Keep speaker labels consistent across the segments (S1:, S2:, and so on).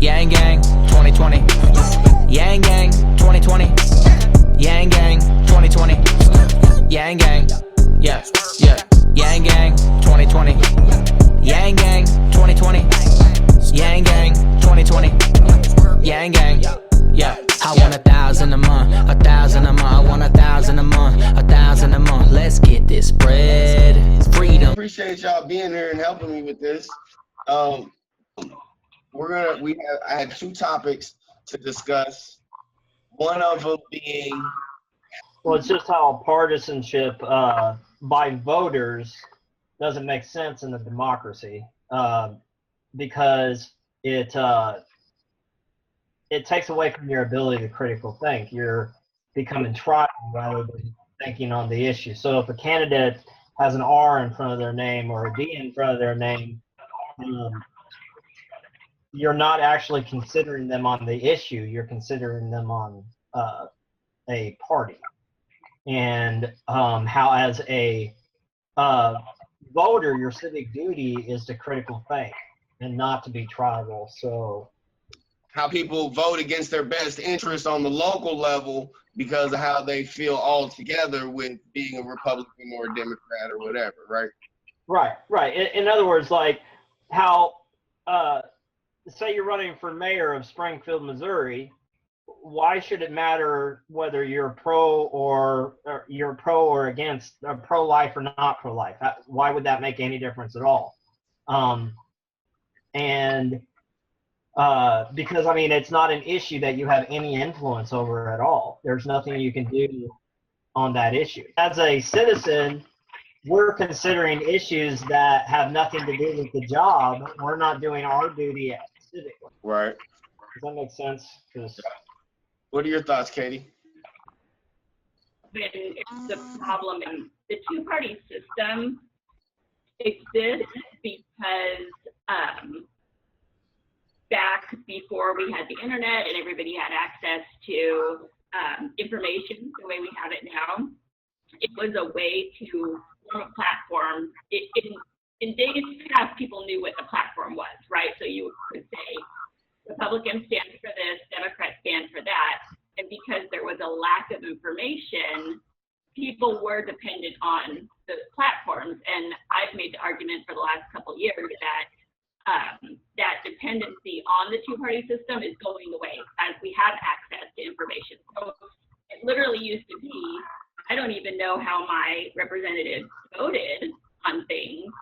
S1: Yang Gang 2020. Yang Gang 2020. Yang Gang 2020. Yang Gang. Yeah, yeah. Yang Gang 2020. Yang Gang 2020. Yang Gang 2020. Yang Gang. Yeah. I want 1,000 a month, 1,000 a month. I want 1,000 a month, 1,000 a month. Let's get this bread. Freedom.
S2: Appreciate y'all being here and helping me with this. I had two topics to discuss. One of them being,
S3: well, it's just how partisanship by voters doesn't make sense in a democracy, because it takes away from your ability to critical think. You're becoming tribal rather than thinking on the issue. So if a candidate has an R in front of their name or a D in front of their name, you're not actually considering them on the issue. You're considering them on a party. And how as a voter, your civic duty is to critical think and not to be tribal. So
S2: how people vote against their best interest on the local level because of how they feel all together with being a Republican or a Democrat or whatever, right?
S3: Right. In other words, like how, say you're running for mayor of Springfield, Missouri, why should it matter whether you're pro or against, or pro-life or not pro-life? Why would that make any difference at all? Because I mean, it's not an issue that you have any influence over at all. There's nothing you can do on that issue. As a citizen, we're considering issues that have nothing to do with the job. We're not doing our duty civically.
S2: Right.
S3: Does that make sense?
S2: What are your thoughts, Katie?
S4: It's a problem, and the two-party system exists because back before we had the internet and everybody had access to information the way we have it now, it was a way to form a platform. In days past, people knew what the platform was, right? So you could say, Republicans stand for this, Democrats stand for that. And because there was a lack of information, people were dependent on those platforms. And I've made the argument for the last couple of years that that dependency on the two-party system is going away as we have access to information. So it literally used to be, I don't even know how my representative voted on things.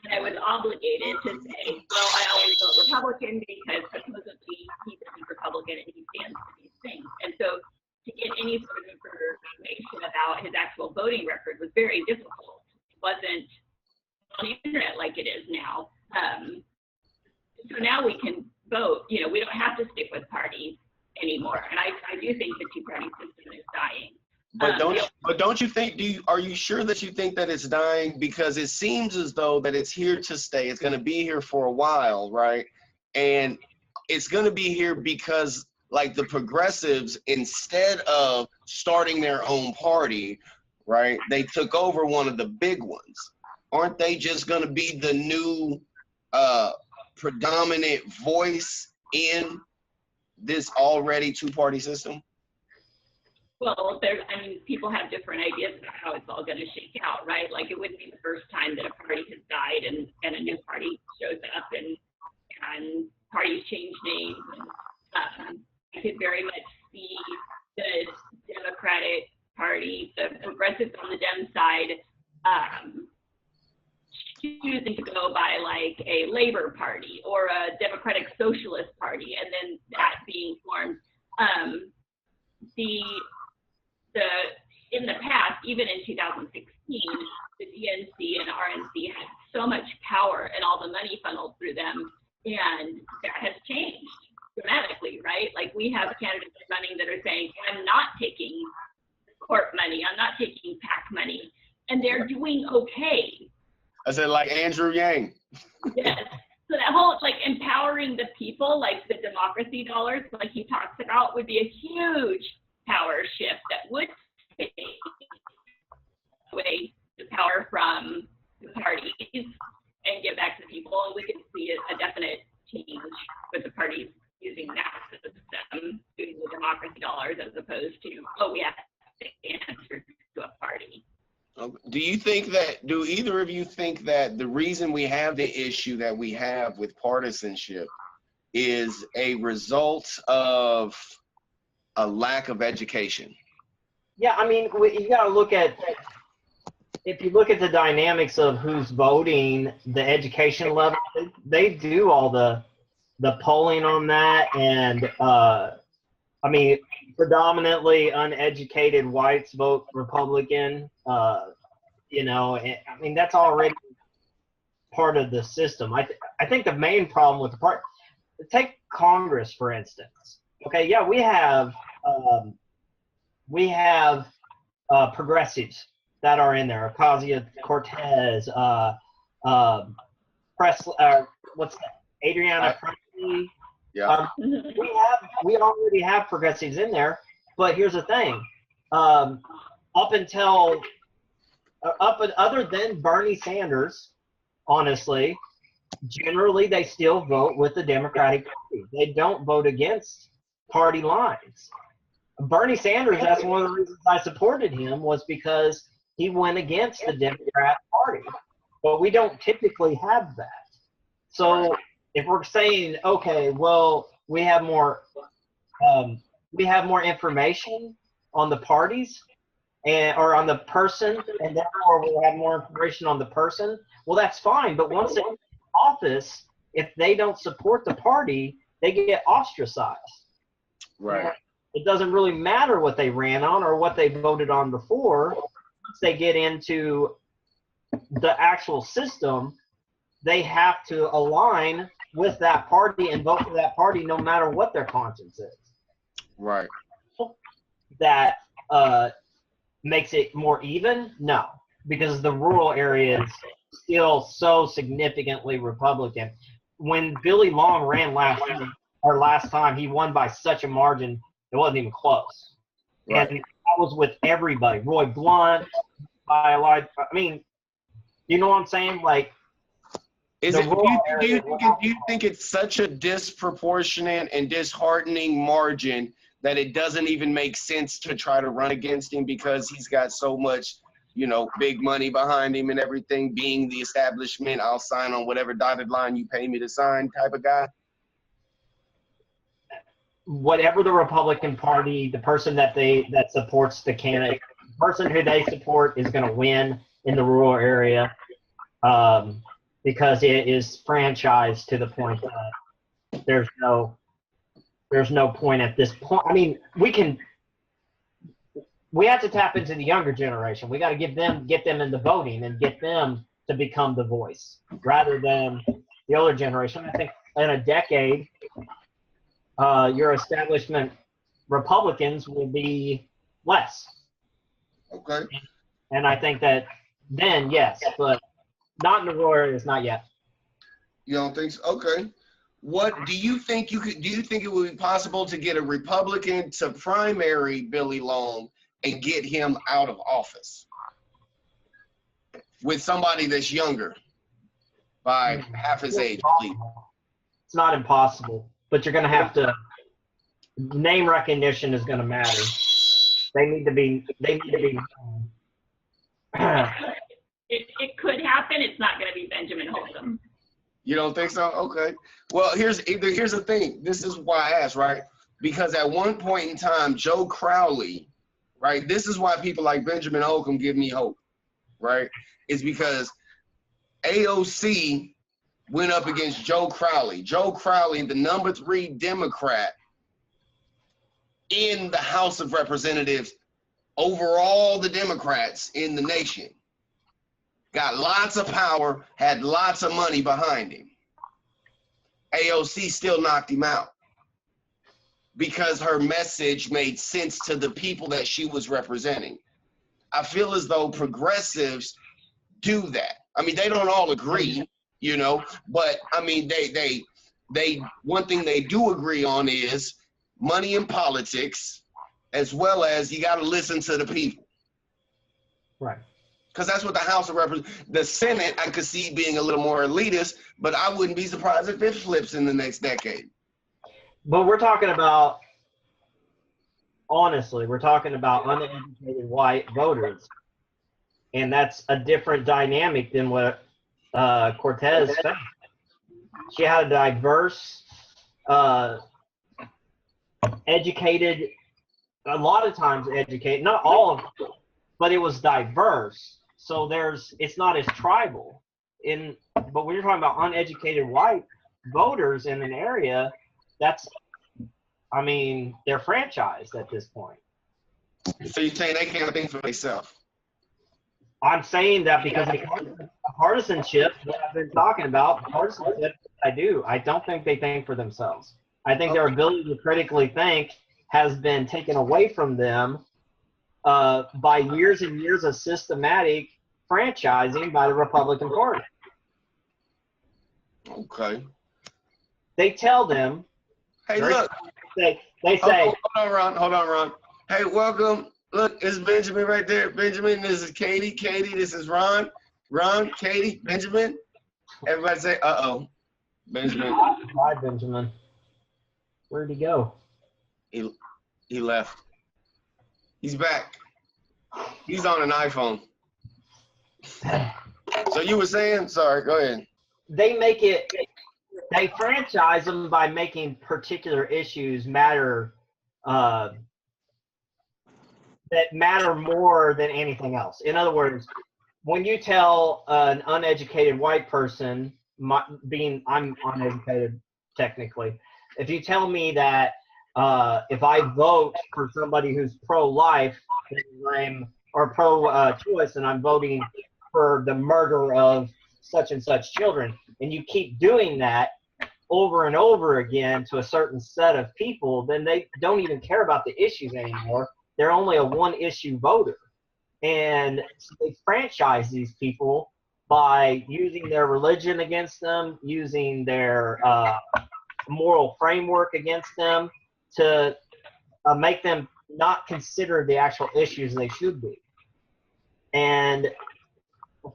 S4: And I was obligated to say, well, I always vote Republican because supposedly he's a Republican and he stands for these things. And so to get any sort of information about his actual voting record was very difficult. It wasn't on the internet like it is now. So now we can vote. You know, we don't have to stick with parties anymore. And I do think the two-party system is dying.
S2: But don't you think? Are you sure that you think that it's dying? Because it seems as though that it's here to stay. It's going to be here for a while, right? And it's going to be here because, like, the progressives, instead of starting their own party, right, they took over one of the big ones. Aren't they just going to be the new predominant voice in this already two-party system?
S4: Well, people have different ideas about how it's all going to shake out, right? Like, it wouldn't be the first time that a party has died and a new party shows up and parties change names. And I could very much see the Democratic Party, the progressives on the Dem side, choosing to go by like a Labor Party or a Democratic Socialist Party, and then that being formed. In the past, even in 2016, the DNC and RNC had so much power and all the money funneled through them, and that has changed dramatically, right? Like, we have candidates running that are saying, I'm not taking court money, I'm not taking PAC money, and they're doing okay.
S2: I said, like Andrew Yang.
S4: Yes. So that whole, like, empowering the people, like the democracy dollars, like he talks about, would be a huge power shift that would take away the power from the parties and give back to the people. And we could see a definite change with the parties using that system, using the democracy dollars, as opposed to, oh, we have to answer to a party.
S2: Do you think that, do either of you think that the reason we have the issue that we have with partisanship is a result of a lack of education?
S3: Yeah, I mean, you got to look at, if you look at the dynamics of who's voting, the education level, they do all the polling on that. And, I mean, predominantly uneducated whites vote Republican. You know, I mean, that's already part of the system. I think the main problem with the part, take Congress, for instance. Okay, yeah, we have progressives that are in there. Ocasio-Cortez, what's that? Adriana Presley.
S2: Yeah.
S3: We already have progressives in there, but here's the thing: other than Bernie Sanders, honestly, generally they still vote with the Democratic Party. They don't vote against party lines. Bernie Sanders, that's one of the reasons I supported him, was because he went against the Democrat Party. But we don't typically have that. So if we're saying, okay, well, we have more information on the parties or on the person, and therefore we have more information on the person, well, that's fine. But once they're in office, if they don't support the party, they get ostracized.
S2: Right.
S3: It doesn't really matter what they ran on or what they voted on before. Once they get into the actual system, they have to align with that party and vote for that party no matter what their conscience is.
S2: Right.
S3: That makes it more even? No, because the rural area is still so significantly Republican. When Billy Long ran last time, he won by such a margin, it wasn't even close.
S2: Right.
S3: And that was with everybody. Roy Blunt, I mean, you know what I'm saying? Like,
S2: do you think it's such a disproportionate and disheartening margin that it doesn't even make sense to try to run against him because he's got so much, you know, big money behind him and everything, being the establishment, I'll sign on whatever dotted line you pay me to sign type of guy?
S3: Whatever the Republican Party, the person that supports the candidate, the person who they support is going to win in the rural area, because it is franchised to the point that there's no point at this point. I mean, we have to tap into the younger generation. We got to get them into voting and get them to become the voice rather than the older generation. I think in a decade, your establishment Republicans will be less.
S2: Okay.
S3: And I think that then, yes, but not in the rural areas, not yet.
S2: You don't think so? Okay. What do you think do you think it would be possible to get a Republican to primary Billy Long and get him out of office with somebody that's younger by half his age, please?
S3: It's not impossible, but you're going to have to, name recognition is going to matter. They need to be
S4: It could happen. It's not going to be Benjamin Holcolm.
S2: You don't think so? Okay. Well, here's the thing. This is why I asked, right? Because at one point in time, Joe Crowley, right? This is why people like Benjamin Holcolm give me hope, right? It's because AOC went up against Joe Crowley. Joe Crowley, the number 3 Democrat in the House of Representatives over all the Democrats in the nation. Got lots of power, had lots of money behind him. AOC still knocked him out because her message made sense to the people that she was representing. I feel as though progressives do that. I mean, they don't all agree, you know, but I mean, they one thing they do agree on is money in politics, as well as you got to listen to the people.
S3: Right.
S2: Because that's what the House of Representatives, the Senate, I could see being a little more elitist, but I wouldn't be surprised if it flips in the next decade.
S3: But we're talking about, honestly, we're talking about uneducated white voters. And that's a different dynamic than what Cortez found. She had a diverse, educated, a lot of times educated, not all of them, but it was diverse. So it's not as tribal. But when you're talking about uneducated white voters in an area, they're franchised at this point.
S2: So you're saying they can't think for themselves?
S3: I'm saying that because of partisanship that I've been talking about, partisanship, I don't think they think for themselves. I think their ability to critically think has been taken away from them by years and years of systematic franchising by the Republican Party.
S2: Okay.
S3: They tell them.
S2: Hey, look.
S3: They say.
S2: Hold on, Ron. Hey, welcome. Look, it's Benjamin right there. Benjamin, this is Katie. Katie, this is Ron. Ron, Katie, Benjamin. Everybody say, uh-oh. Benjamin.
S3: Hi, Benjamin. Where'd he go?
S2: He left. He's back. He's on an iPhone. So you were saying? Sorry, go ahead.
S3: They franchise them by making particular issues matter, that matter more than anything else. In other words, when you tell an uneducated white person, I'm uneducated technically, if you tell me that if I vote for somebody who's pro-life or pro-choice and I'm voting for the murder of such and such children, and you keep doing that over and over again to a certain set of people, then they don't even care about the issues anymore. They're only a one-issue voter. And so they franchise these people by using their religion against them, using their moral framework against them to make them not consider the actual issues they should be. And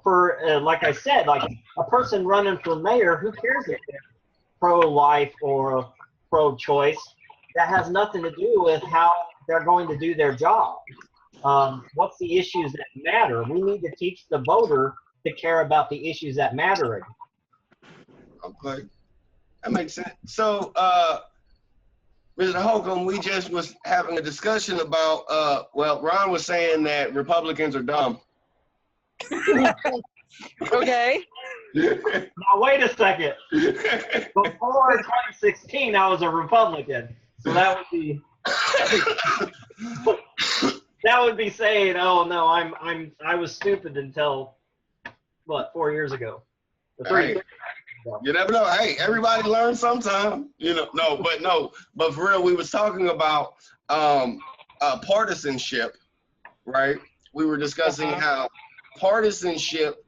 S3: for, like I said, like a person running for mayor, who cares if they're pro-life or pro-choice? That has nothing to do with how they're going to do their job. What's the issues that matter? We need to teach the voter to care about the issues that matter.
S2: Okay, that makes sense. So, Mr. Holcolm, we just was having a discussion about, Ron was saying that Republicans are dumb.
S5: Okay.
S3: Now, wait a second. Before 2016, I was a Republican. So that would be saying, oh no, I was stupid until what, 4 years ago.
S2: Hey, you never know. Hey, everybody learns sometime. But for real, we was talking about partisanship, right? We were discussing how partisanship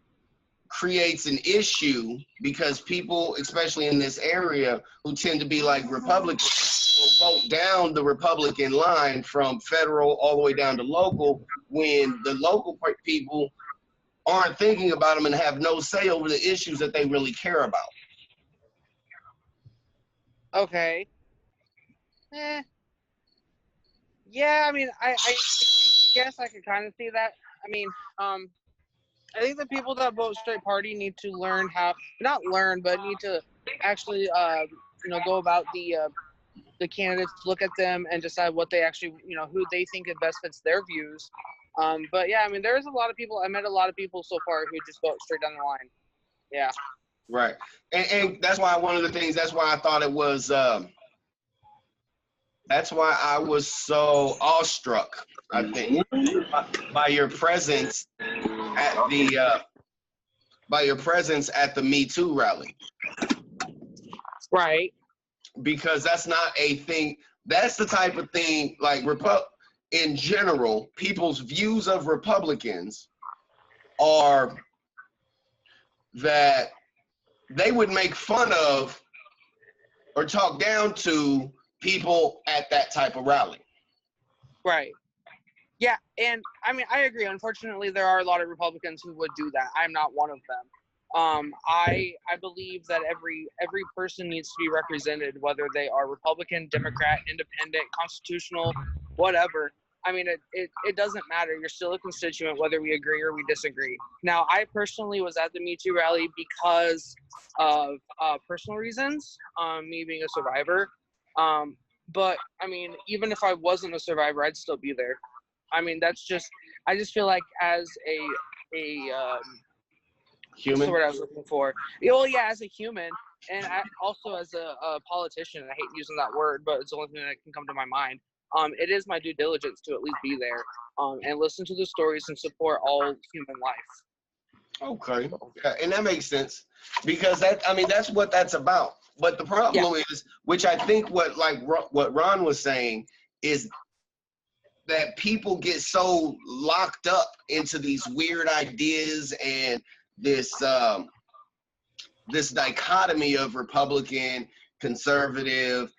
S2: creates an issue because people, especially in this area, who tend to be like Republicans, will vote down the Republican line from federal all the way down to local when the local people aren't thinking about them and have no say over the issues that they really care about.
S5: Okay. Yeah, I mean, I guess I could kind of see that. I mean, I think the people that vote straight party need to learn not learn, but need to actually, go about the candidates, look at them and decide what they actually, who they think it best fits their views. But yeah, I mean, there's a lot of people, I met a lot of people so far who just vote straight down the line. Yeah.
S2: Right. And that's why that's why I thought it was, that's why I was so awestruck, I think, by your presence at the Me Too rally.
S5: Right.
S2: Because that's not a thing. That's the type of thing, like, in general, people's views of Republicans are that they would make fun of or talk down to people at that type of rally.
S5: Right. Yeah, and I mean, I agree. Unfortunately, there are a lot of Republicans who would do that. I'm not one of them. I believe that every person needs to be represented, whether they are Republican, Democrat, Independent, Constitutional, whatever. I mean, it doesn't matter. You're still a constituent, whether we agree or we disagree. Now, I personally was at the Me Too rally because of personal reasons, me being a survivor. But I mean, even if I wasn't a survivor, I'd still be there. I mean, I just feel like as a
S2: Human.
S5: What's the word I was looking for? Well, yeah, as a human, and also as a politician. I hate using that word, but it's the only thing that can come to my mind. It is my due diligence to at least be there, and listen to the stories and support all human life.
S2: Okay. Yeah, and that makes sense because that's what that's about. But the problem is, which I think what Ron was saying is that people get so locked up into these weird ideas and this dichotomy of Republican, conservative,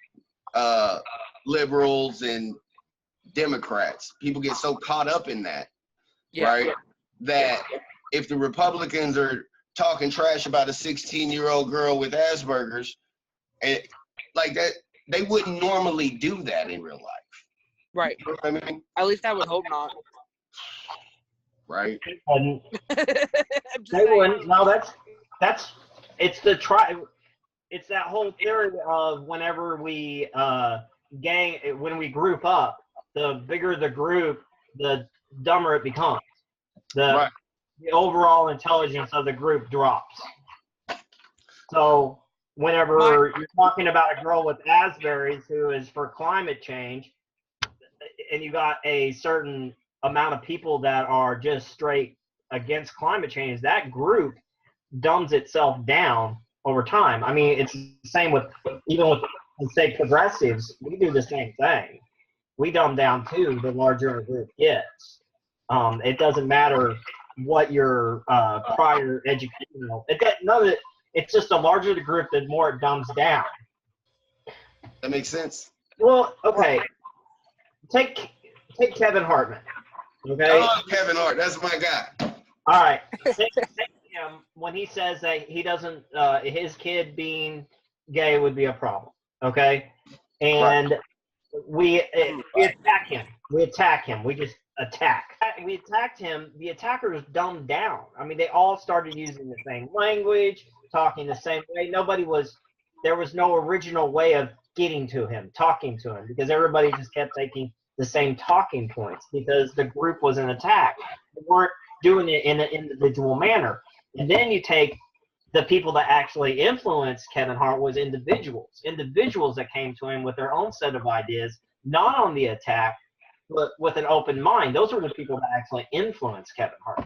S2: liberals, and Democrats. People get so caught up in that, right? That if the Republicans are talking trash about a 16-year-old girl with Asperger's, and like that, they wouldn't normally do that in real life.
S5: Right.
S2: You know what I mean?
S5: At least I would hope not.
S2: Right.
S3: And they wouldn't. No, it's that whole theory of whenever we when we group up, the bigger the group, the dumber it becomes. The overall intelligence of the group drops. So whenever you're talking about a girl with Asperger's who is for climate change, and you got a certain amount of people that are just straight against climate change, that group dumbs itself down over time. I mean, it's the same with say progressives. We do the same thing. We dumb down too the larger a group gets. It doesn't matter what your prior education. It's just the larger the group, the more it dumbs down.
S2: That makes sense.
S3: Well, okay. Take Kevin Hartman. Okay.
S2: Oh, Kevin Hart, that's my guy.
S3: All right. Take him when he says that he doesn't, his kid being gay would be a problem. Okay. And we attack him. We attack him. We just attack. We attacked him. The attackers dumbed down. I mean, they all started using the same language, talking the same way. There was no original way of getting to him, talking to him, because everybody just kept taking the same talking points because the group was an attack. They weren't doing it in an individual manner. And then you take the people that actually influenced Kevin Hart was individuals that came to him with their own set of ideas, not on the attack, but with an open mind. Those are the people that actually influenced Kevin Hart.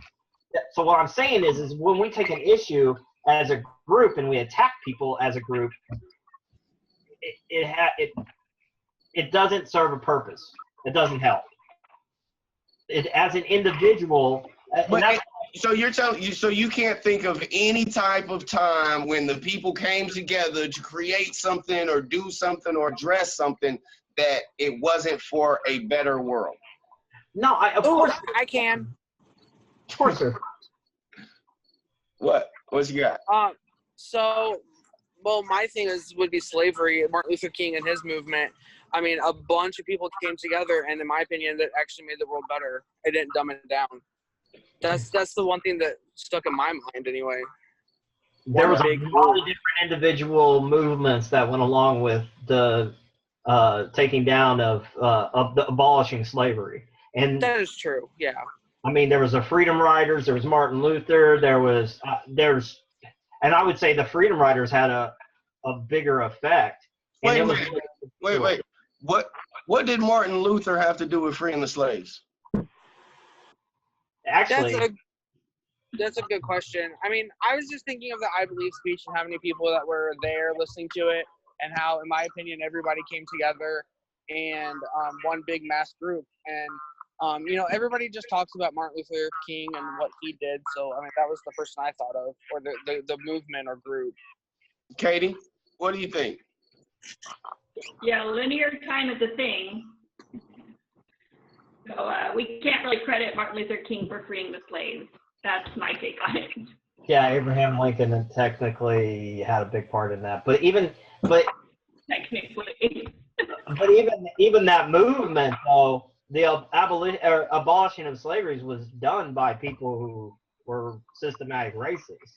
S3: So what I'm saying is when we take an issue as a group and we attack people as a group, it doesn't serve a purpose. It doesn't help. As an individual,
S2: so you can't think of any type of time when the people came together to create something or do something or address something that it wasn't for a better world.
S3: No, of course
S5: I can.
S3: Of course, sir.
S2: What's you got?
S5: Well, my thing would be slavery. Martin Luther King and his movement. I mean, a bunch of people came together, and in my opinion, that actually made the world better. It didn't dumb it down. That's the one thing that stuck in my mind, anyway.
S3: There was a lot of different individual movements that went along with the taking down of the abolishing slavery, and
S5: that is true. Yeah.
S3: I mean, there was the Freedom Riders. There was Martin Luther. And I would say the Freedom Riders had a bigger effect.
S2: Wait. What did Martin Luther have to do with freeing the slaves?
S3: Actually,
S5: that's a good question. I mean, I was just thinking of the I Believe speech and how many people that were there listening to it, and how, in my opinion, everybody came together and one big mass group. And everybody just talks about Martin Luther King and what he did. So, I mean, that was the person I thought of, or the movement or group.
S2: Katie, what do you think?
S4: Yeah, linear time is a thing. So we can't really credit Martin Luther King for freeing the slaves. That's my take on it.
S3: Yeah, Abraham Lincoln technically had a big part in that. But even
S4: Technically.
S3: even that movement, though, the abolishing of slavery was done by people who were systematic racists.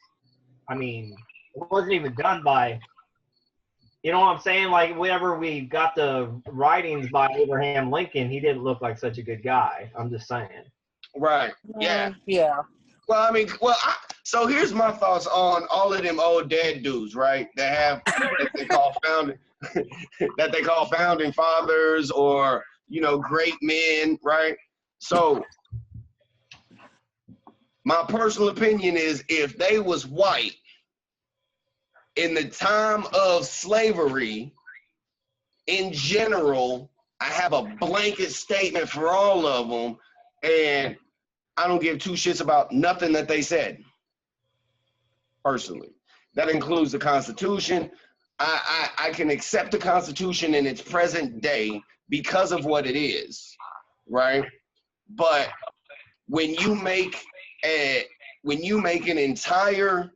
S3: I mean, it wasn't even done by, you know what I'm saying? Like, whenever we got the writings by Abraham Lincoln, he didn't look like such a good guy. I'm just saying.
S2: Right. Yeah.
S5: Yeah.
S2: Well, I mean, so here's my thoughts on all of them old dead dudes, right? That they call founding fathers, or great men, right? So my personal opinion is, if they was white in the time of slavery, in general, I have a blanket statement for all of them, and I don't give two shits about nothing that they said, personally. That includes the Constitution. I can accept the Constitution in its present day because of what it is, right? But when you make an entire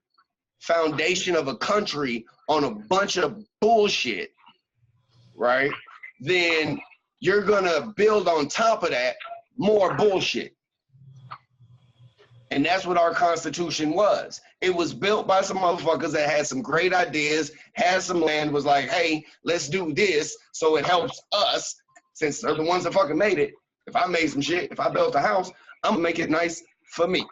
S2: foundation of a country on a bunch of bullshit, right, then you're gonna build on top of that more bullshit. And that's what our Constitution was. It was built by some motherfuckers that had some great ideas, had some land, was like, hey, let's do this so it helps us, since they're the ones that fucking made it. If I made some shit, if I built a house, I'm gonna make it nice for me.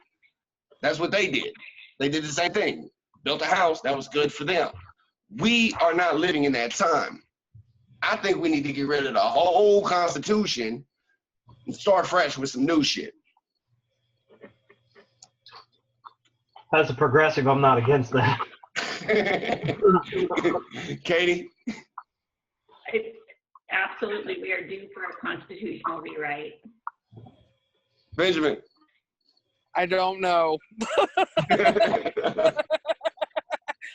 S2: That's what they did. They did the same thing. Built a house, that was good for them. We are not living in that time. I think we need to get rid of the whole Constitution and start fresh with some new shit.
S3: As a progressive, I'm not against that.
S2: Katie?
S4: Absolutely, we are due for a constitutional rewrite.
S2: Benjamin?
S5: I don't know.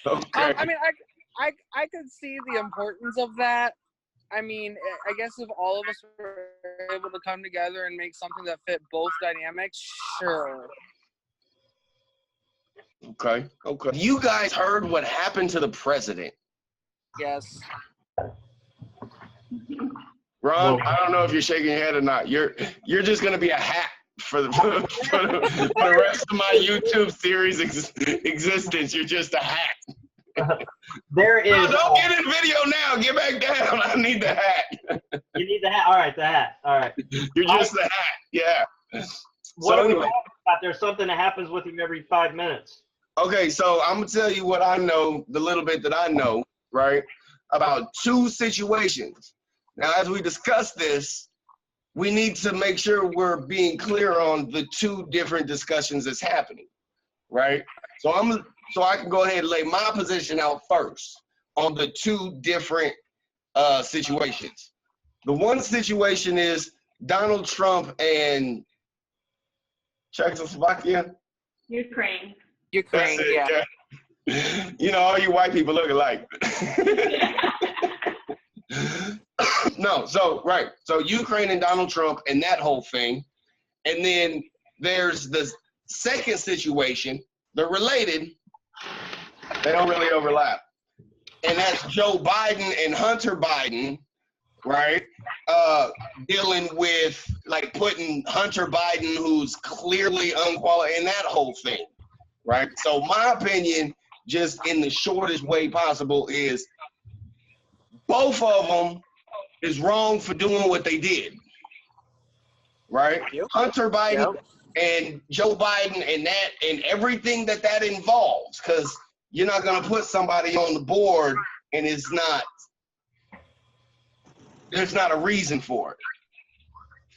S2: Okay.
S5: I mean, I could see the importance of that. I mean, I guess if all of us were able to come together and make something that fit both dynamics, sure.
S2: Okay. You guys heard what happened to the president?
S5: Yes.
S2: Ron, I don't know if you're shaking your head or not. You're just gonna be a hat for the rest of my YouTube series existence. You're just a hat.
S3: There is.
S2: No, don't get in video now. Get back down. I need the hat.
S3: You need the hat. All right, the hat. All right.
S2: You're just the hat. Yeah.
S3: What
S2: So
S3: are we
S2: anyway.
S3: talking about? There's something that happens with him every 5 minutes.
S2: Okay, so I'm gonna tell you what I know, the little bit that I know, right, about two situations. Now, as we discuss this, we need to make sure we're being clear on the two different discussions that's happening, right? So I can go ahead and lay my position out first on the two different situations. The one situation is Donald Trump and Czechoslovakia.
S4: Ukraine.
S5: Ukraine, yeah.
S2: Yeah. All you white people look alike. No, so Ukraine and Donald Trump and that whole thing. And then there's the second situation. They're related. They don't really overlap. And that's Joe Biden and Hunter Biden, right? Dealing with, like, putting Hunter Biden, who's clearly unqualified, in that whole thing, right? So my opinion, just in the shortest way possible, is both of them is wrong for doing what they did, right?
S5: Yep.
S2: Hunter Biden and Joe Biden and everything that involves, because you're not going to put somebody on the board and there's not a reason for it.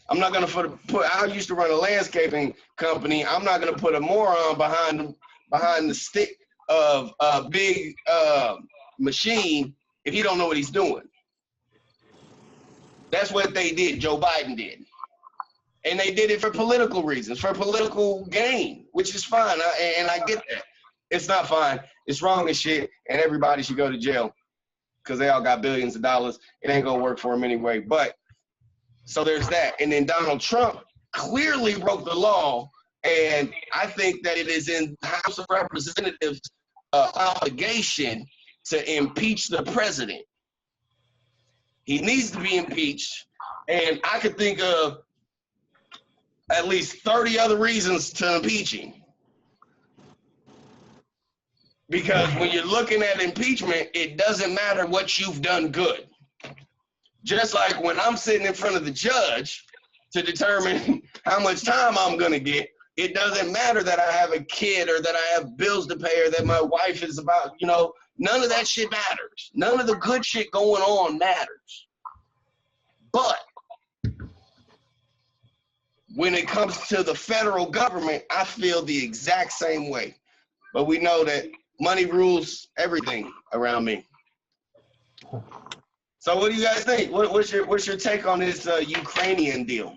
S2: I'm not going to I used to run a landscaping company. I'm not going to put a moron behind the stick of a big machine if he don't know what he's doing. That's what they did. Joe Biden did. And they did it for political reasons, for political gain, which is fine. And I get that. It's not fine. It's wrong as shit. And everybody should go to jail because they all got billions of dollars. It ain't going to work for them anyway. But So there's that. And then Donald Trump clearly broke the law, and I think that it is in the House of Representatives' obligation to impeach the president. He needs to be impeached, and I could think of at least 30 other reasons to impeach him. Because when you're looking at impeachment, it doesn't matter what you've done good. Just like when I'm sitting in front of the judge to determine how much time I'm going to get, it doesn't matter that I have a kid or that I have bills to pay or that my wife is about, none of that shit matters. None of the good shit going on matters. But when it comes to the federal government, I feel the exact same way. But we know that money rules everything around me. So what do you guys think? What's your take on this Ukrainian deal?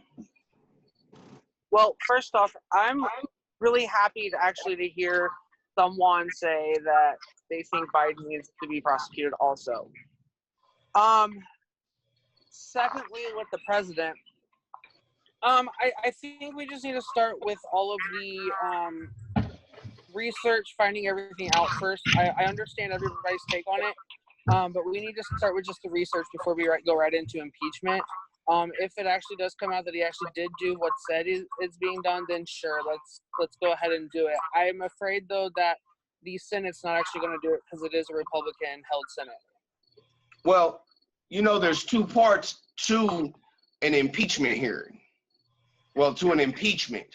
S5: Well, first off, I'm really happy to hear someone say that they think Biden needs to be prosecuted also. Secondly, with the president, I think we just need to start with all of the research, finding everything out first. I understand everybody's take on it, but we need to start with just the research before we go right into impeachment. If it actually does come out that he actually did do what said is being done, then sure, let's go ahead and do it. I'm afraid though that the Senate's not actually going to do it because it is a Republican-held Senate.
S2: Well, there's two parts to an impeachment hearing. Well, to an impeachment.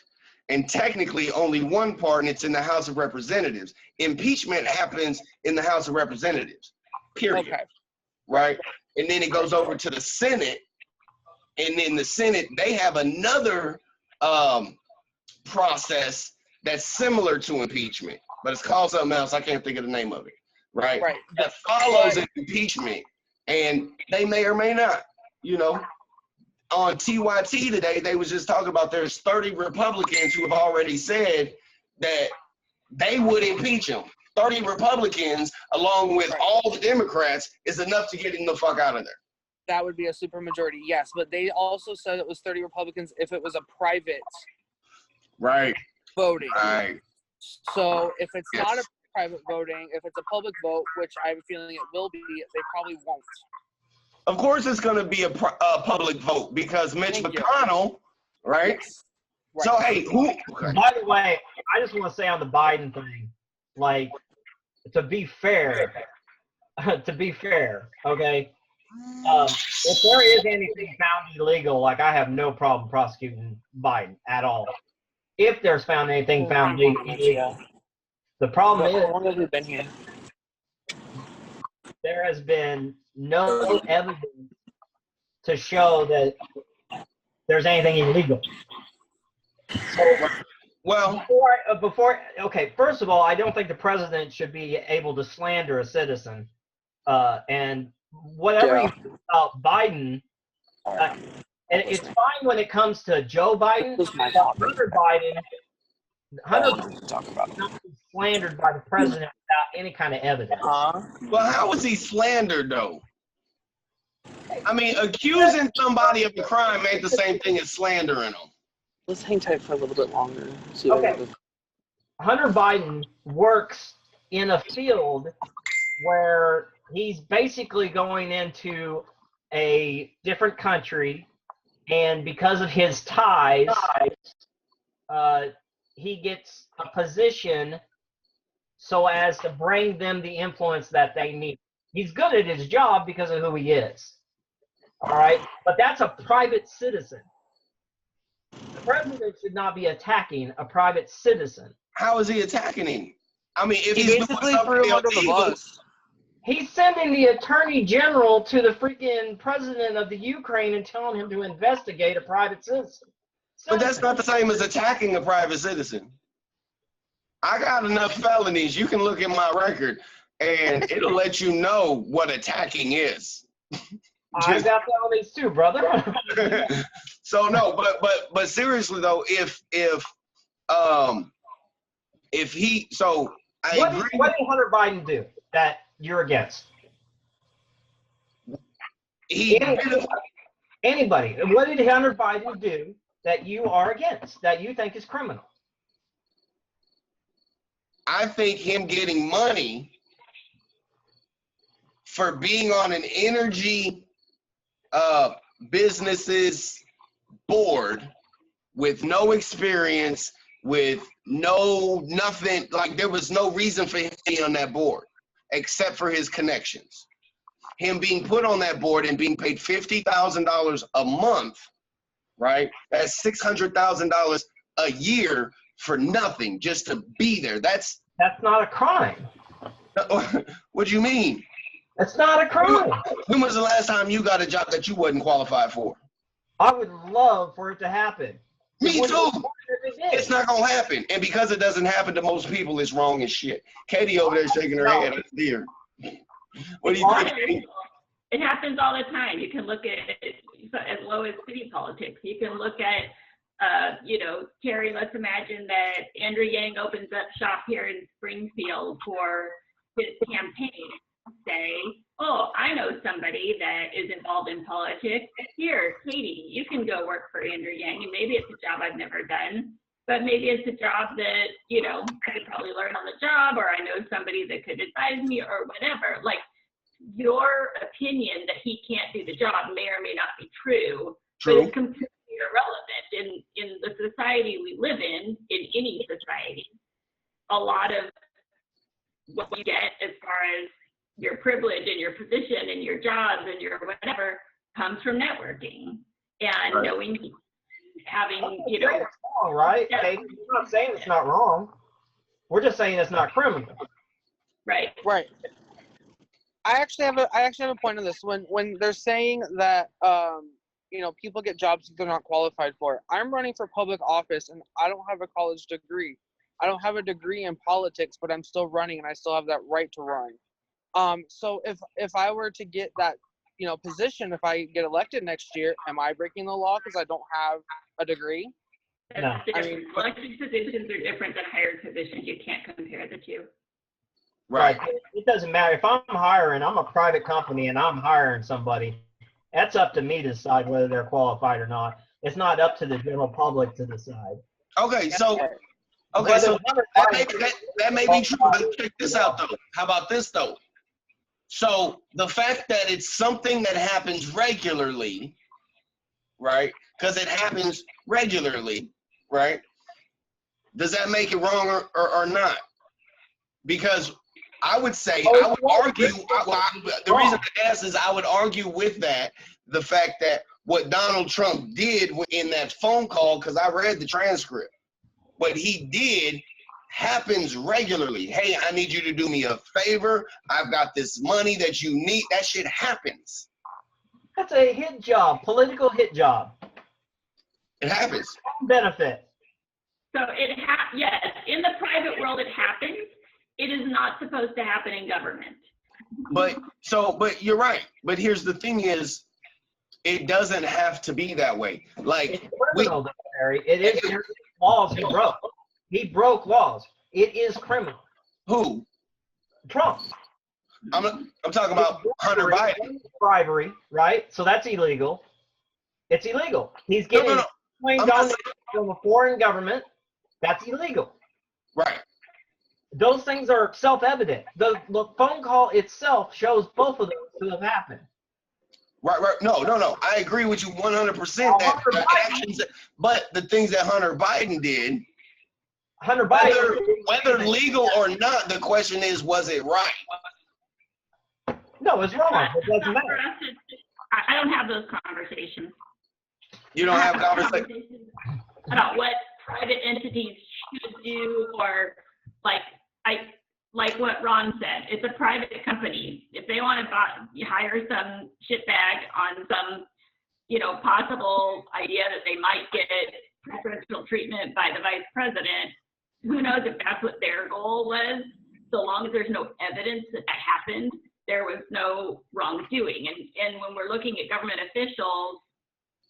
S2: And technically only one part, and it's in the House of Representatives. Impeachment happens in the House of Representatives, period. Okay. Right? And then it goes over to the Senate, and in the Senate, they have another process that's similar to impeachment, but it's called something else. I can't think of the name of it, right? Right. That follows an impeachment, and they may or may not, On TYT today, they was just talking about there's 30 Republicans who have already said that they would impeach him. 30 Republicans, along with all the Democrats, is enough to get him the fuck out of there.
S5: That would be a supermajority, yes. But they also said it was 30 Republicans if it was a private voting. Right. So if it's not a private voting, if it's a public vote, which I'm feeling it will be, they probably won't.
S2: Of course it's going to be a public vote because Mitch McConnell, right? Yes. Right? So, hey, who?
S3: By the way, I just want to say on the Biden thing, to be fair, okay? If there is anything found illegal, I have no problem prosecuting Biden at all. If there's found anything found illegal, the problem is, how long have we been here? There has been no evidence to show that there's anything illegal. So,
S2: well,
S3: first of all, I don't think the president should be able to slander a citizen. And whatever you think about Biden, and it's fine when it comes to Joe Biden, but Hunter Biden not be slandered by the president without any kind of evidence.
S2: Well, how was he slandered, though? I mean, accusing somebody of a crime ain't the same thing as slandering them.
S5: Let's hang tight for a little bit longer.
S3: Okay. Hunter Biden works in a field where he's basically going into a different country, and because of his ties, he gets a position so as to bring them the influence that they need. He's good at his job because of who he is. All right? But that's a private citizen. The president should not be attacking a private citizen.
S2: How is he attacking him? I mean, if he's basically threw him under the bus.
S3: He's sending the attorney general to the freaking president of the Ukraine and telling him to investigate a private citizen.
S2: But that's not the same as attacking a private citizen. I got enough felonies. You can look at my record, and it'll let you know what attacking is.
S3: I got felonies too, brother.
S2: So no, but seriously though, if he, so I
S3: what
S2: agree.
S3: What did Hunter Biden do that you're against?
S2: He
S3: Anybody. What did Hunter Biden do that you are against, that you think is criminal?
S2: I think him getting money for being on an energy businesses board with no experience, with nothing, like there was no reason for him to be on that board except for his connections. Him being put on that board and being paid $50,000 a month, right? That's $600,000 a year for nothing, just to be there. That's
S3: not a crime.
S2: What do you mean?
S3: It's not a crime.
S2: When was the last time you got a job that you wasn't qualified for?
S3: I would love for it to happen.
S2: Me too. It's not gonna happen, and because it doesn't happen to most people, it's wrong as shit. Katie over there shaking her head. That's dear. What do you think?
S4: It happens all the time. You can look at it as low as city politics. You can look at, Terry, let's imagine that Andrew Yang opens up shop here in Springfield for his campaign. Say, oh, I know somebody that is involved in politics. Here, Katie, you can go work for Andrew Yang, and maybe it's a job I've never done, but maybe it's a job that, I could probably learn on the job, or I know somebody that could advise me or whatever. Like, your opinion that he can't do the job may or may not be true. But it's completely irrelevant. In the society we live in any society, a lot of what we get as far as your privilege and your position and your jobs and your whatever comes from networking and knowing, having,
S3: wrong, right? Okay, we're not saying it's not wrong. We're just saying it's not criminal.
S4: Right.
S5: Right. I actually have a point on this. When they're saying that people get jobs that they're not qualified for. I'm running for public office and I don't have a college degree. I don't have a degree in politics, but I'm still running and I still have that right to run. So if I were to get that position, if I get elected next year, am I breaking the law because I don't have a degree?
S3: No.
S4: Elected positions are different than hired positions. You can't compare the two.
S3: Right. It doesn't matter. If I'm a private company and I'm hiring somebody, that's up to me to decide whether they're qualified or not. It's not up to the general public to decide.
S2: Okay, so that may be true, but check this out though. How about this though? So the fact that it's something that happens regularly, right? Because it happens regularly, right? Does that make it wrong or not? Because I would say, I would argue, the reason I ask is I would argue with that, the fact that what Donald Trump did in that phone call, because I read the transcript, what he did happens regularly. Hey, I need you to do me a favor. I've got this money that you need. That shit happens.
S3: That's a hit job, political hit job.
S2: It happens.
S3: Benefit.
S4: So yes, in the private world it happens. It is not supposed to happen in government.
S2: But you're right. But here's the thing is, it doesn't have to be that way. Like,
S3: it's criminal, Harry. It is laws he broke. He broke laws. It is criminal.
S2: Who?
S3: Trump.
S2: I'm talking about Hunter Biden.
S3: Bribery, right? So that's illegal. It's illegal. He's getting donations from a foreign government. That's illegal.
S2: Right.
S3: Those things are self-evident. The phone call itself shows both of those to have happened.
S2: Right. No. I agree with you 100% that the actions, but the things that Hunter Biden did, whether legal or not, the question is, was it right?
S3: No, it's wrong. It doesn't matter.
S4: I don't have those conversations.
S2: You don't have conversations
S4: about what private entities should do, or like what Ron said. It's a private company. If they want to hire some shitbag on some, possible idea that they might get preferential treatment by the vice president, who knows if that's what their goal was? So long as there's no evidence that happened, there was no wrongdoing. And when we're looking at government officials,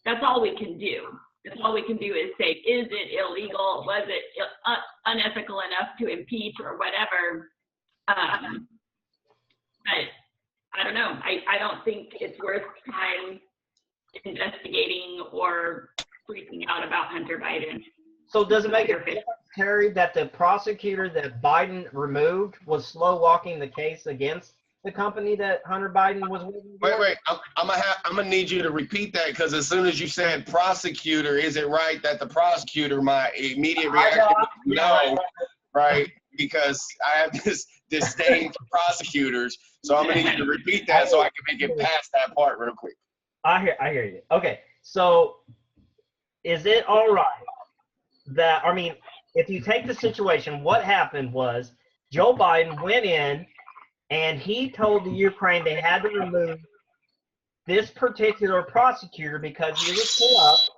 S4: that's all we can do. That's all we can do is say, is it illegal? Was it unethical enough to impeach or whatever? But I don't know. I don't think it's worth time. investigating or freaking out about Hunter Biden.
S3: So does it make a difference, Terry, that the prosecutor that Biden removed was slow walking the case against the company that Hunter Biden was working for?
S2: Wait. I'm gonna need you to repeat that, because as soon as you said prosecutor, is it right that the prosecutor? My immediate reaction was no, right? Because I have this disdain for prosecutors, so I'm gonna need you to repeat that so I can make it past that part real quick.
S3: I hear you. Okay, so is it all right that, I mean, if you take the situation, what happened was Joe Biden went in and he told the Ukraine they had to remove this particular prosecutor because he was corrupt,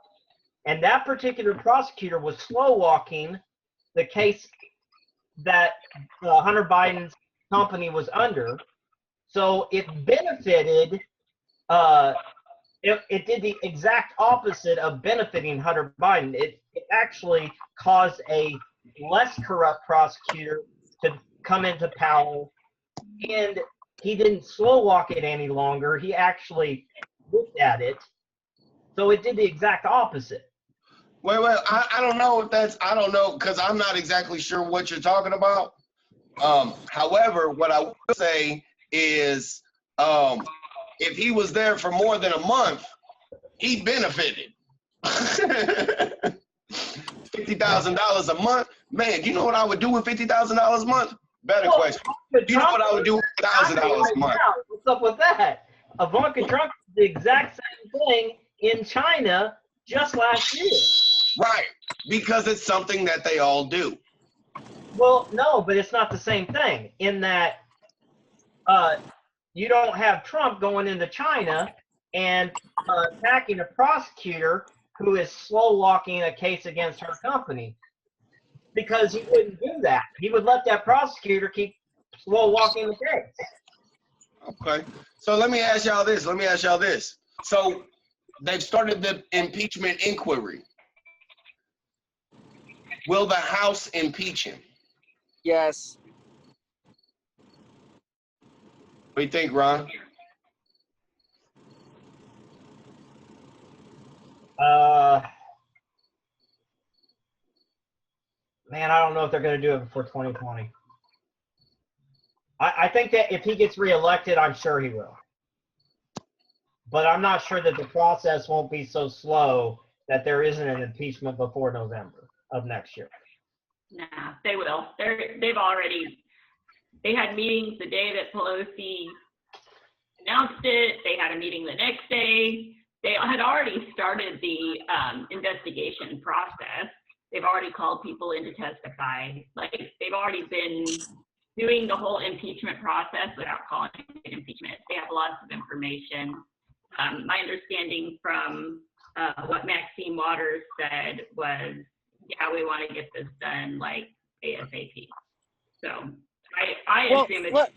S3: and that particular prosecutor was slow walking the case that Hunter Biden's company was under. So it benefited, it did the exact opposite of benefiting Hunter Biden. It actually caused a less corrupt prosecutor to come into power, and he didn't slow walk it any longer. He actually looked at it. So it did the exact opposite.
S2: Wait, I don't know if that's, I don't know, because I'm not exactly sure what you're talking about. However, what I would say is, if he was there for more than a month, he benefited. $50,000 a month, man. You know what I would do with $50,000 a month? Better question. You know what I would do with $1,000 a month?
S3: What's up with that? Ivanka Trump did the exact same thing in China just last year.
S2: Right, because it's something that they all do.
S3: Well, no, but it's not the same thing in that you don't have Trump going into China and attacking a prosecutor who is slow walking a case against her company, because he wouldn't do that. He would let that prosecutor keep slow walking the case.
S2: Okay, so let me ask y'all this. So they've started the impeachment inquiry. Will the House impeach him?
S5: Yes.
S2: What do you think, Ron?
S3: Man, I don't know if they're going to do it before 2020. I think that if he gets reelected, I'm sure he will. But I'm not sure that the process won't be so slow that there isn't an impeachment before November of next year.
S4: Nah, they will. They had meetings the day that Pelosi announced it. They had a meeting the next day. They had already started the investigation process. They've already called people in to testify. Like, they've already been doing the whole impeachment process without calling it impeachment. They have lots of information. My understanding from what Maxine Waters said was, yeah, we want to get this done like ASAP. So I assume it's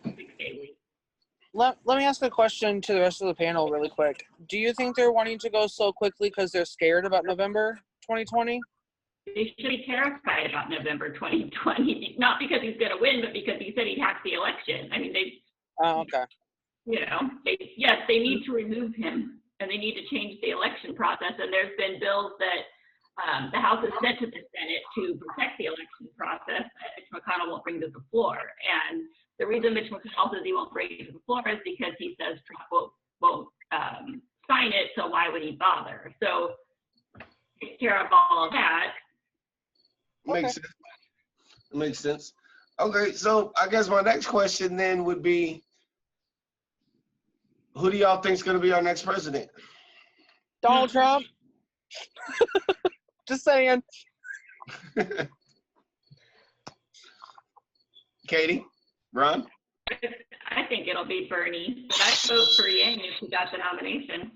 S4: 6-8 weeks.
S5: Let me ask a question to the rest of the panel really quick. Do you think they're wanting to go so quickly because they're scared about November 2020?
S4: They should be terrified about November 2020, not because he's going to win, but because he said he'd hack the election. I mean,
S5: Oh, okay.
S4: You know, yes, they need to remove him, and they need to change the election process. And there's been bills that the House has sent to the Senate to protect the election process that Mitch McConnell won't bring to the floor. And the reason Mitch McConnell says he won't bring it to the floor is because he says Trump won't sign it, so why would he bother? So take care of all of that.
S2: Makes sense. Okay, so I guess my next question then would be, who do y'all think is going to be our next president?
S5: Donald Trump. Just saying.
S2: Katie? Ron?
S4: I think it'll be Bernie, but I'd vote for Yang if he got the nomination.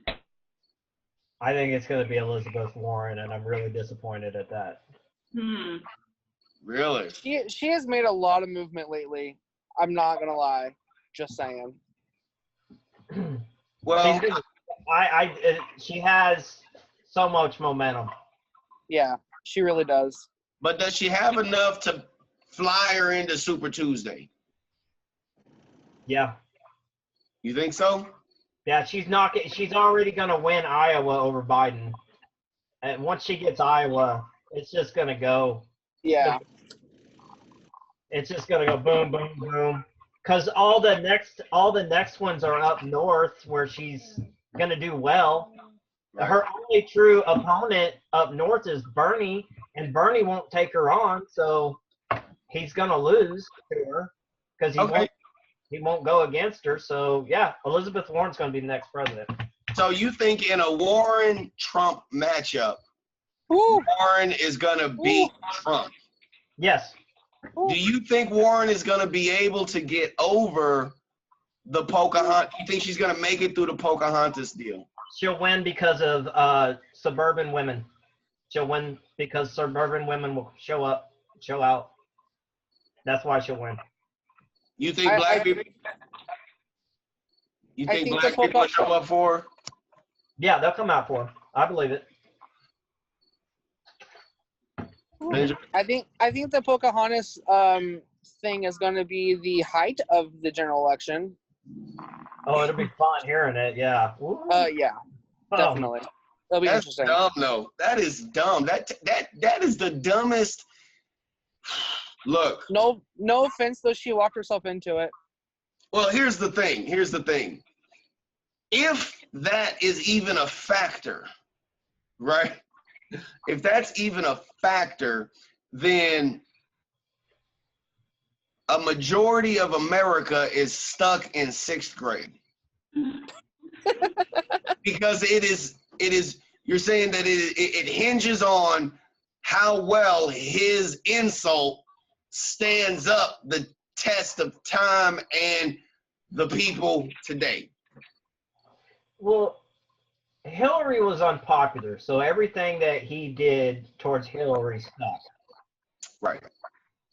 S3: I think it's going to be Elizabeth Warren, and I'm really disappointed at that.
S2: Really?
S5: She has made a lot of movement lately. I'm not gonna lie. Just saying.
S2: Well,
S3: she has so much momentum.
S5: Yeah, she really does.
S2: but does she have enough to fly her into Super Tuesday?
S3: Yeah.
S2: You think so?
S3: Yeah, she's already going to win Iowa over Biden. And once she gets Iowa, it's just going to go.
S5: Yeah.
S3: It's just going to go boom, boom, boom. Because all the next ones are up north where she's going to do well.
S2: Right.
S3: Her only true opponent up north is Bernie, and Bernie won't take her on, so he's going to lose to her because he won't go against her. So, yeah, Elizabeth Warren's going to be the next president.
S2: So you think in a Warren-Trump matchup,
S5: Woo.
S2: Warren is going to beat Trump?
S3: Yes.
S2: Do you think Warren is going to be able to get over the Pocahontas? You think she's going to make it through the Pocahontas deal?
S3: She'll win because of suburban women. She'll win because suburban women will show out. That's why she'll win.
S2: You think black people? You think black people will show up for her?
S3: Yeah, they'll come out for her. I believe it.
S5: I think the Pocahontas thing is going to be the height of the general election.
S3: Oh, it'll be fun hearing it. Yeah.
S5: Yeah, definitely. It'll be
S2: That's
S5: interesting.
S2: dumb, though. That is dumb. That is the dumbest. Look.
S5: No offense, though. She walked herself into it.
S2: Well, here's the thing. If that is even a factor, right? If that's even a factor, then a majority of America is stuck in 6th grade. Because it is, you're saying that it hinges on how well his insult stands up the test of time and the people today.
S3: Well, Hillary was unpopular, so everything that he did towards Hillary stuck.
S2: Right.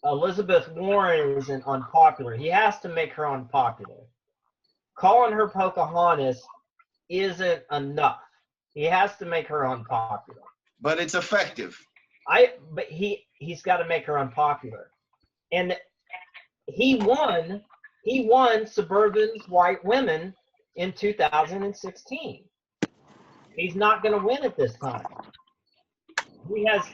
S3: Elizabeth Warren isn't unpopular. He has to make her unpopular. Calling her Pocahontas isn't enough. He has to make her unpopular.
S2: But it's effective.
S3: But he's got to make her unpopular. And he won suburban white women in 2016. He's not going to win at this time. He has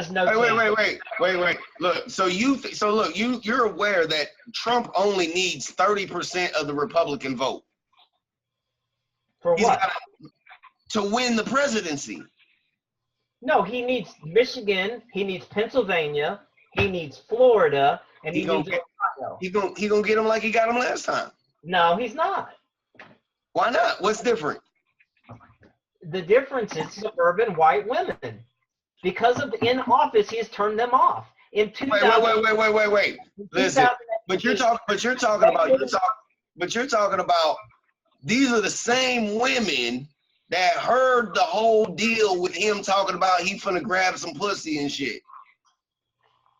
S3: no chance.
S2: Wait. Look, you're aware that Trump only needs 30% of the Republican vote.
S3: For what?
S2: To win the presidency.
S3: No, he needs Michigan, he needs Pennsylvania, he needs Florida, and he needs Ohio.
S2: He gonna get them like he got them last time.
S3: No, he's not.
S2: Why not? What's different?
S3: The difference is suburban white women. Because of in office, he has turned them off. In 2000,
S2: Wait. Listen, but you're talking about these are the same women that heard the whole deal with him talking about he finna grab some pussy and shit.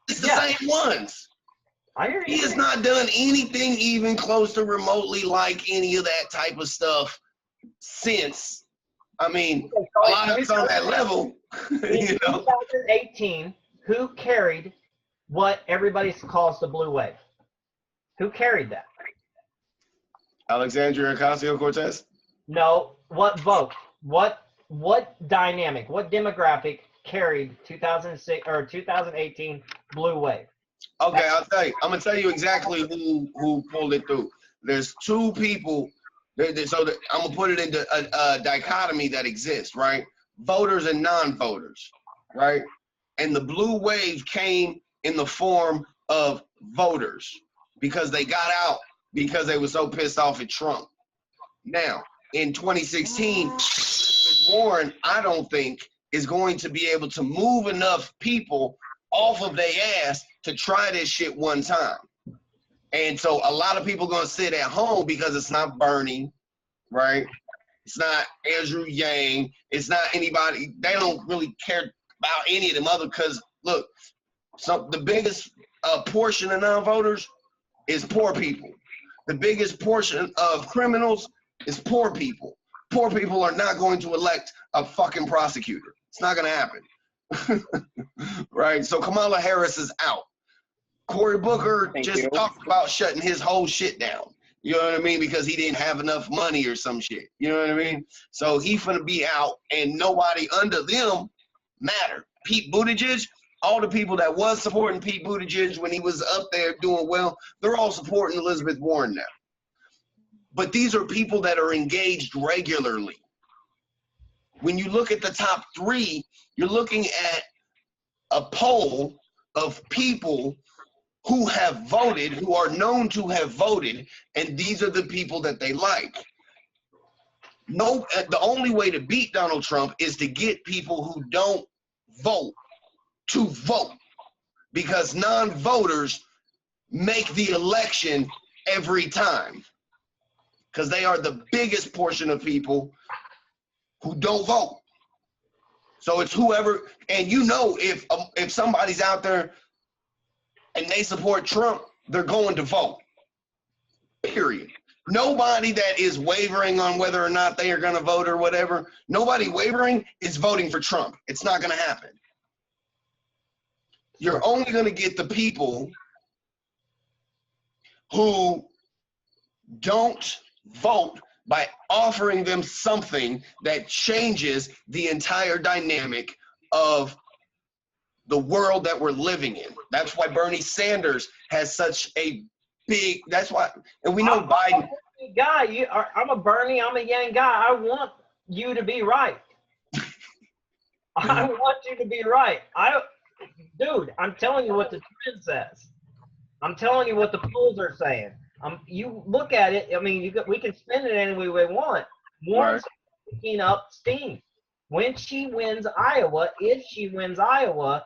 S2: It's the same ones.
S3: I hear you.
S2: He has not done anything even close to remotely like any of that type of stuff since. I mean, a lot of it's on that level.
S3: In 2018, who carried what everybody calls the blue wave? Who carried that?
S2: Alexandria Ocasio-Cortez?
S3: No. What vote? What dynamic? What demographic carried 2006 or 2018 blue wave?
S2: Okay, I'll tell you. I'm gonna tell you exactly who pulled it through. There's two people. I'm gonna put it into a dichotomy that exists, right? Voters and non-voters, right? And the blue wave came in the form of voters because they got out because they were so pissed off at Trump. Now, in 2016, Warren, I don't think, is going to be able to move enough people off of their ass to try this shit one time. And so a lot of people are going to sit at home because it's not Bernie, right? It's not Andrew Yang. It's not anybody. They don't really care about any of them other because, look, the biggest portion of non-voters is poor people. The biggest portion of criminals is poor people. Poor people are not going to elect a fucking prosecutor. It's not going to happen. Right? So Kamala Harris is out. Cory Booker talked about shutting his whole shit down. You know what I mean? Because he didn't have enough money or some shit. You know what I mean? So he finna be out, and nobody under them matter. Pete Buttigieg, all the people that was supporting Pete Buttigieg when he was up there doing well, they're all supporting Elizabeth Warren now. But these are people that are engaged regularly. When you look at the top 3, you're looking at a poll of people who have voted, who are known to have voted, and these are the people that they like. No, the only way to beat Donald Trump is to get people who don't vote to vote, because non-voters make the election every time, because they are the biggest portion of people who don't vote. So it's whoever, and you know, if somebody's out there and they support Trump, they're going to vote. Period. Nobody that is wavering on whether or not they are going to vote or whatever, nobody wavering is voting for Trump. It's not going to happen. You're only going to get the people who don't vote by offering them something that changes the entire dynamic of the world that we're living in. That's why Bernie Sanders has such a big, that's why, and we know Biden.
S3: Guy, I'm a Bernie, I'm a Yang guy. I want you to be right. I want you to be right. Dude, I'm telling you what the trend says. I'm telling you what the polls are saying. You look at it. I mean, we can spin it any way we want. Warren's picking up steam. When she wins Iowa, if she wins Iowa,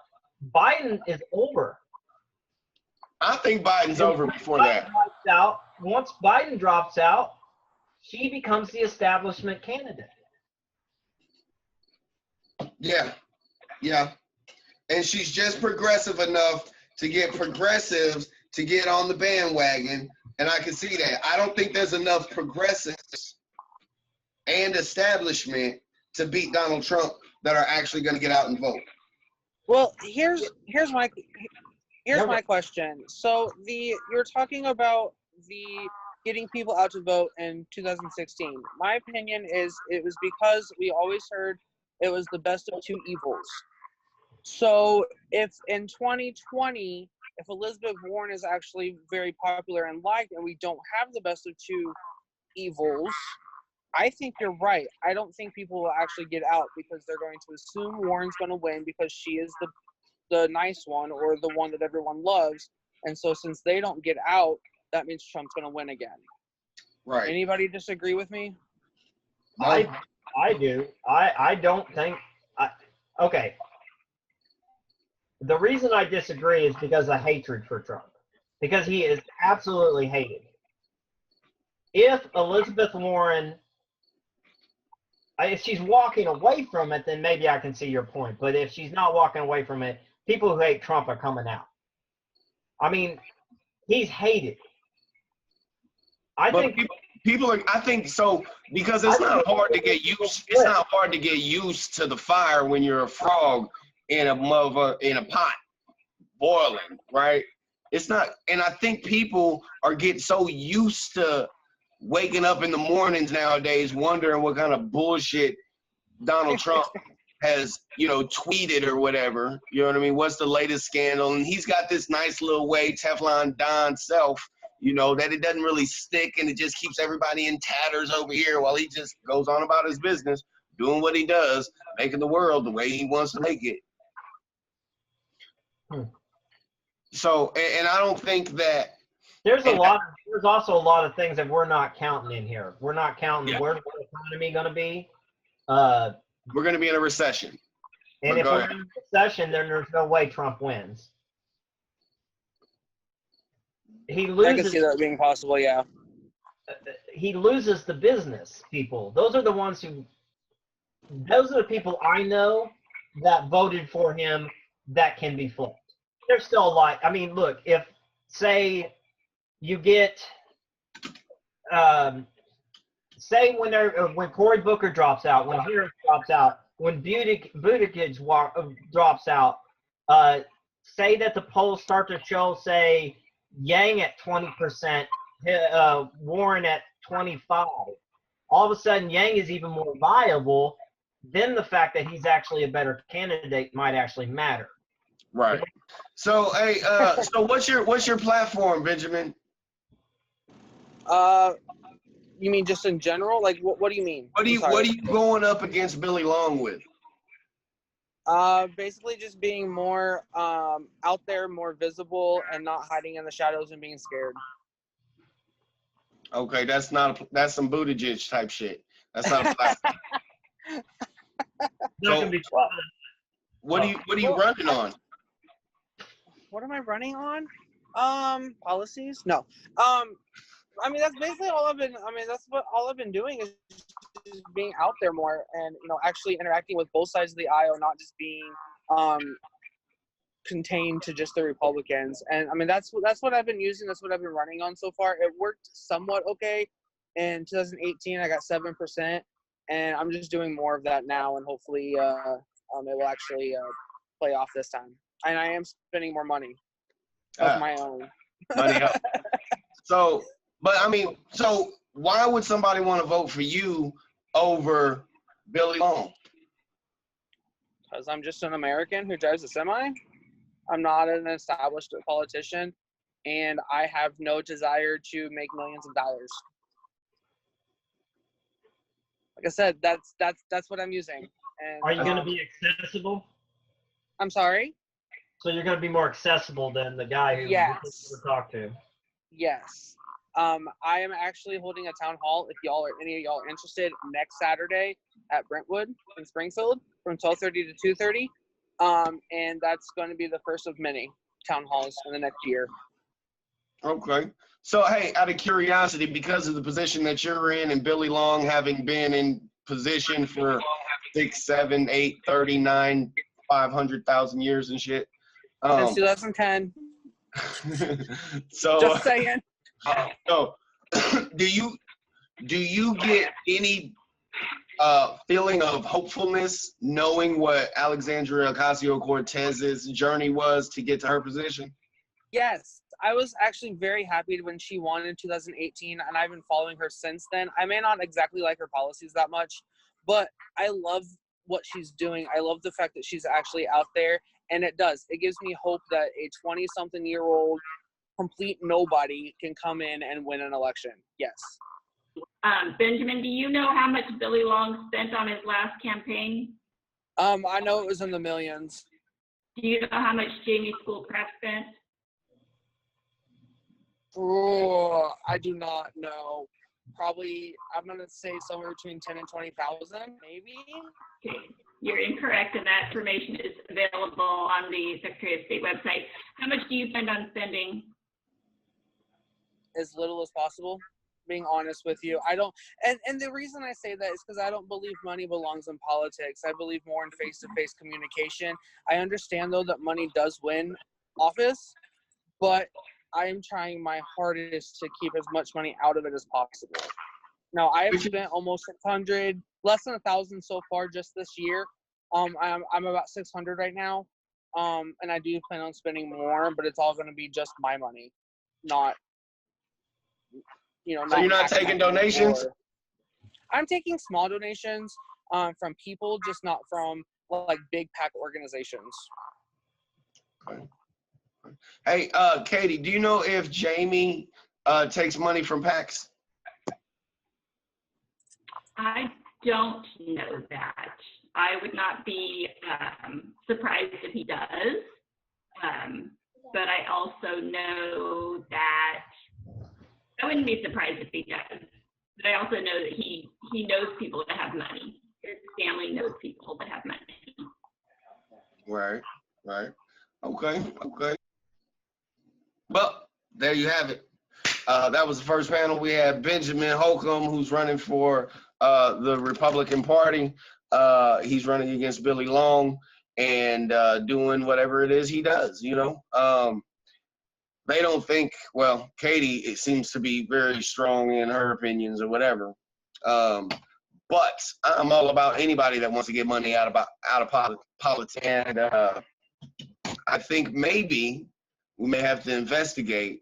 S3: Biden is over.
S2: I think Biden's over before that.
S3: Once Biden drops out, she becomes the establishment candidate.
S2: Yeah, yeah. And she's just progressive enough to get progressives to get on the bandwagon, and I can see that. I don't think there's enough progressives and establishment to beat Donald Trump that are actually going to get out and vote.
S5: Well, here's my question. So you're talking about the getting people out to vote in 2016. My opinion is it was because we always heard it was the best of 2 evils. So if in 2020, if Elizabeth Warren is actually very popular and liked, and we don't have the best of 2 evils, I think you're right. I don't think people will actually get out because they're going to assume Warren's going to win because she is the nice one or the one that everyone loves. And so since they don't get out, that means Trump's going to win again.
S2: Right.
S5: Anybody disagree with me?
S3: I do. I don't think. Okay. The reason I disagree is because of hatred for Trump. Because he is absolutely hated. If Elizabeth Warren, if she's walking away from it, then maybe I can see your point. But if she's not walking away from it, people who hate Trump are coming out. I mean, he's hated. I think
S2: people are. I think so because it's not hard to get used. It's not hard to get used to the fire when you're a frog in a pot boiling, right? It's not. And I think people are getting so used to waking up in the mornings nowadays wondering what kind of bullshit Donald Trump has, tweeted or whatever. You know what I mean? What's the latest scandal? And he's got this nice little way, Teflon Don self, that it doesn't really stick and it just keeps everybody in tatters over here while he just goes on about his business, doing what he does, making the world the way he wants to make it. So, and I don't think that
S3: there's also a lot of things that we're not counting in here. We're not counting where's the economy going to be.
S2: We're going to be in a recession.
S3: And if we're in a recession, then there's no way Trump wins. He loses.
S5: I can see that being possible, yeah.
S3: He loses the business people. Those are the people I know that voted for him that can be flipped. There's still a lot. I mean, look, if, say, you get, say when Cory Booker drops out, when Harris drops out, when Buttigieg drops out, say that the polls start to show, say, Yang at 20%, Warren at 25. All of a sudden, Yang is even more viable. Then the fact that he's actually a better candidate might actually matter.
S2: Right. So, hey, so what's your platform, Benjamin?
S5: You mean just in general? Like, what do you mean?
S2: What are you going up against Billy Long with?
S5: Basically just being more out there, more visible, and not hiding in the shadows and being scared.
S2: Okay, that's some Buttigieg type shit. That's not a platform. So, what are you running on?
S5: What am I running on? Policies? No. I mean, that's basically all I've been. I mean, that's what all I've been doing is just being out there more, and actually interacting with both sides of the aisle, not just being contained to just the Republicans. And I mean, that's what I've been using. That's what I've been running on so far. It worked somewhat okay. In 2018, I got 7%, and I'm just doing more of that now, and hopefully, it will actually play off this time. And I am spending more money of my own.
S2: Money up. So, but I mean, so why would somebody want to vote for you over Billy Long?
S5: Because I'm just an American who drives a semi. I'm not an established politician, and I have no desire to make millions of dollars. Like I said, that's what I'm using. And,
S3: are you going to be accessible?
S5: I'm sorry?
S3: So you're going to be more accessible than the guy who you talk to?
S5: Yes. I am actually holding a town hall, if any of y'all are interested, next Saturday at Brentwood in Springfield from 12:30 to 2:30. And that's going to be the first of many town halls in the next year.
S2: Okay. So, hey, out of curiosity, because of the position that you're in and Billy Long having been in position for 6, 7, 8, 39, 500,000 years and shit.
S5: Since 2010.
S2: So,
S5: just saying.
S2: So, do you get any feeling of hopefulness knowing what Alexandria Ocasio-Cortez's journey was to get to her position?
S5: Yes, I was actually very happy when she won in 2018, and I've been following her since then. I may not exactly like her policies that much, but I love what she's doing. I love the fact that she's actually out there, and it gives me hope that a 20-something-year-old complete nobody can come in and win an election. Yes.
S4: Benjamin, do you know how much Billy Long spent on his last campaign?
S5: I know it was in the millions.
S4: Do you know how much Jamie Schoolcraft spent?
S5: Oh, I do not know. Probably, I'm going to say somewhere between 10 and 20,000, maybe.
S4: Okay. You're incorrect, and that information is available on the Secretary of State website. How much do you plan on spending?
S5: As little as possible, being honest with you. I don't, and the reason I say that is because I don't believe money belongs in politics. I believe more in face-to-face communication. I understand, though, that money does win office, but I am trying my hardest to keep as much money out of it as possible. Now, I have spent almost 600, less than 1,000 so far just this year. I'm about 600 right now, and I do plan on spending more, but it's all going to be just my money, not.
S2: So you're not taking donations?
S5: I'm taking small donations from people, just not from like big PAC organizations.
S2: Okay. Hey, Katie, do you know if Jamie takes money from PACs?
S4: I don't know that. I would not be surprised if he does. But I also know that I wouldn't be surprised if he does. But I also know that he knows people that have money. His family knows people that have money.
S2: Right. Okay. Well, there you have it. That was the first panel. We had Benjamin Holcolm, who's running for the Republican Party. He's running against Billy Long and doing whatever it is he does, They don't think, well, Katie, it seems to be very strong in her opinions or whatever. But I'm all about anybody that wants to get money out of politics. And I think maybe we may have to investigate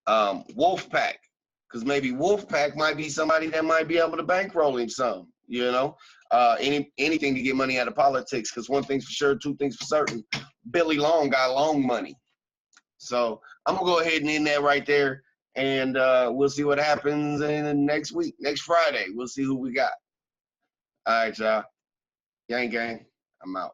S2: Wolfpack because maybe Wolfpack might be somebody that might be able to bankroll him some, you know, anything to get money out of politics. Because one thing's for sure, two things for certain, Billy Long got long money. So I'm gonna go ahead and end that right there, and we'll see what happens in the next week, next Friday. We'll see who we got. All right, y'all. Gang, gang. I'm out.